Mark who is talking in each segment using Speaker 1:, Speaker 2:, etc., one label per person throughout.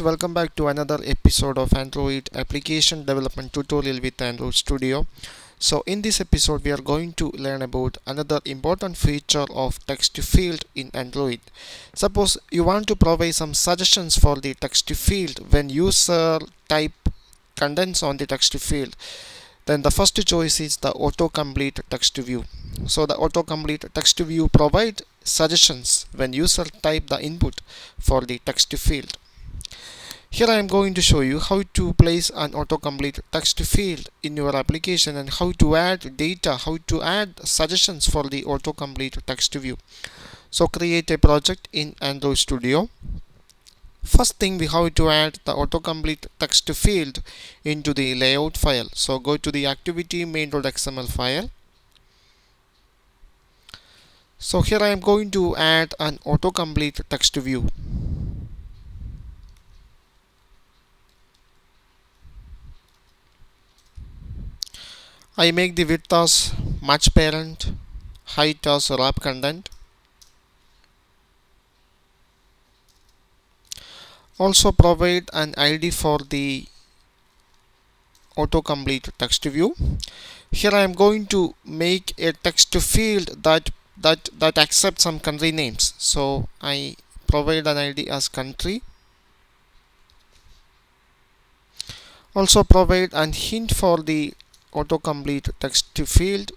Speaker 1: Welcome back to another episode of Android application development tutorial with Android Studio. So in this episode we are going to learn about another important feature of text field in Android. Suppose you want to provide some suggestions for the text field when user type contents on the text field. Then the first choice is the Autocomplete Text View. So the Autocomplete Text View provides suggestions when user type the input for the text field. Here I am going to show you how to place an autocomplete text field in your application and how to add data, how to add suggestions for the autocomplete text view. So create a project in Android Studio. First thing, we have to add the autocomplete text field into the layout file. So go to the activity main.xml file. So here I am going to add an autocomplete text view. I make the width as match parent, height as wrap content. Also provide an ID for the autocomplete text view. Here I am going to make a text field that accepts some country names. So I provide an ID as country. Also provide an hint for the autocomplete text field.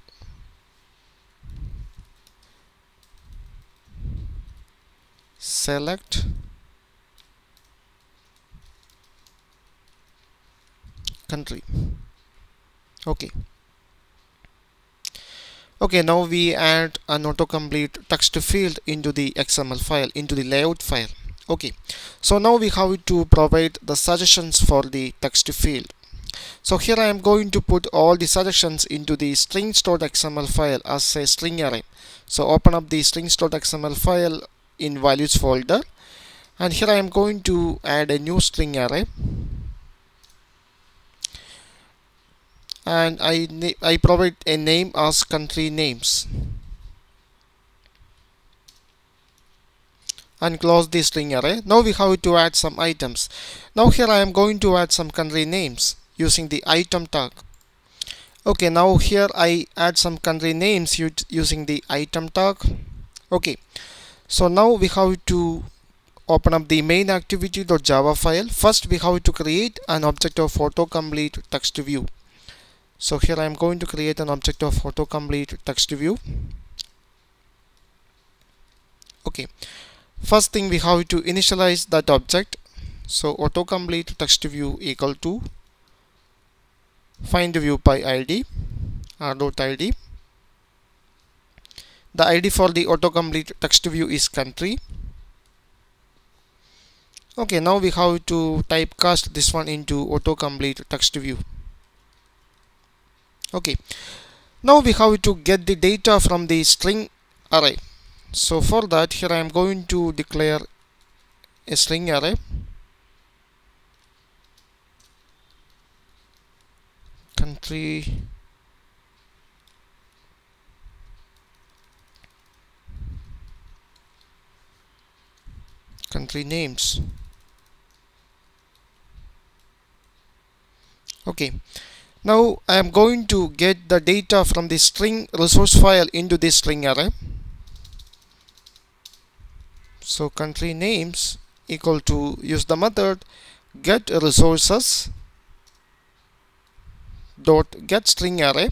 Speaker 1: Select country. Okay, now we add an autocomplete text field into the XML file, into the layout file. Okay, so now we have to provide the suggestions for the text field. So here I am going to put all the suggestions into the strings.xml file as a string array. So open up the strings.xml file in values folder, and here I am going to add a new string array, and I provide a name as country names and close the string array. Now we have to add some items. Now here I am going to add some country names using the item tag. Okay, now here I add some country names using the item tag. Okay, so now we have to open up the main activity.java file. First we have to create an object of autocomplete text view. So here I am going to create an object of autocomplete text view. Okay, first thing, we have to initialize that object. So autocomplete text view equal to find view by id r.id. The id for the autocomplete text view is country. Okay, now we have to typecast this one into autocomplete text view. Okay, now we have to get the data from the string array. So for that, here I am going to declare a string array. Country names. Okay, now I am going to get the data from the string resource file into this string array. So country names equal to, use the method get resources dot get string array.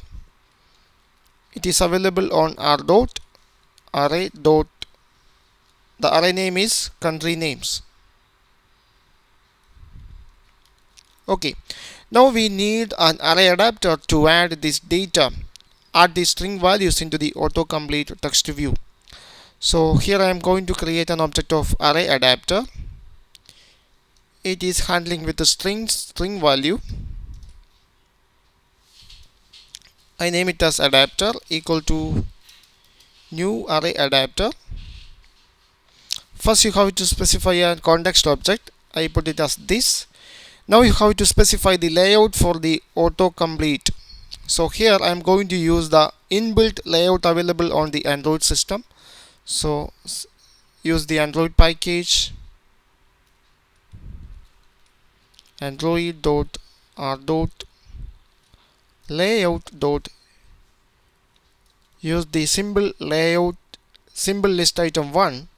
Speaker 1: It is available on r.array. The array name is country names. Okay, now we need an array adapter to add this data, add the string values into the autocomplete text view. So here I am going to create an object of array adapter. It is handling with the string value. I name it as adapter equal to new array adapter. First you have to specify a context object. I put it as this. Now you have to specify the layout for the autocomplete. So here I am going to use the inbuilt layout available on the Android system. So use the Android package android.r.layout. Use the symbol list item 1.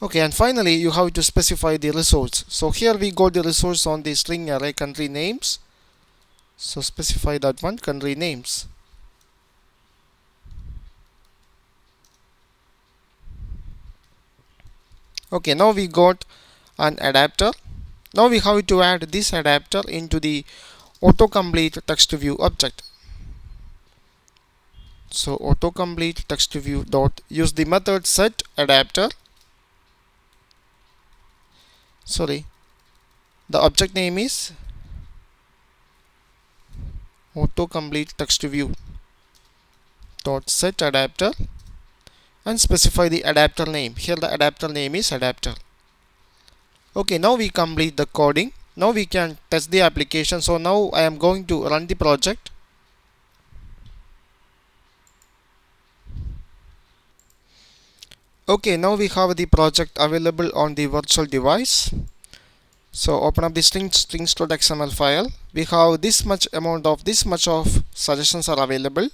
Speaker 1: Okay, and finally you have to specify the resource. So here we got the resource on the string array country names. So specify that one, country names. Okay, now we got an adapter. Now we have to add this adapter into the Autocomplete Text View object. So Autocomplete Text View dot use the method set adapter. The object name is Autocomplete Text View dot set adapter and specify the adapter name. Here the adapter name is adapter. Okay, now we complete the coding. Now we can test the application. So now I am going to run the project. Okay, now we have the project available on the virtual device. So open up the strings.xml file. We have this much of suggestions are available.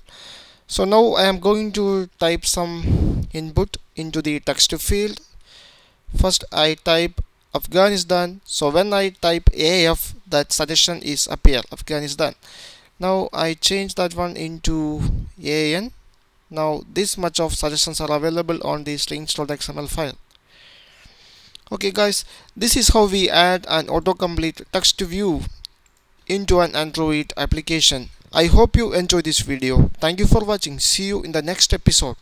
Speaker 1: So now I am going to type some input into the text field. First I type Afghanistan. So when I type AF, that suggestion is appear Afghanistan. Now I change that one into AN. Now this much of suggestions are available on the strings.xml file. Okay guys, this is how we add an autocomplete text view into an Android application. I hope you enjoy this video. Thank you for watching. See you in the next episode.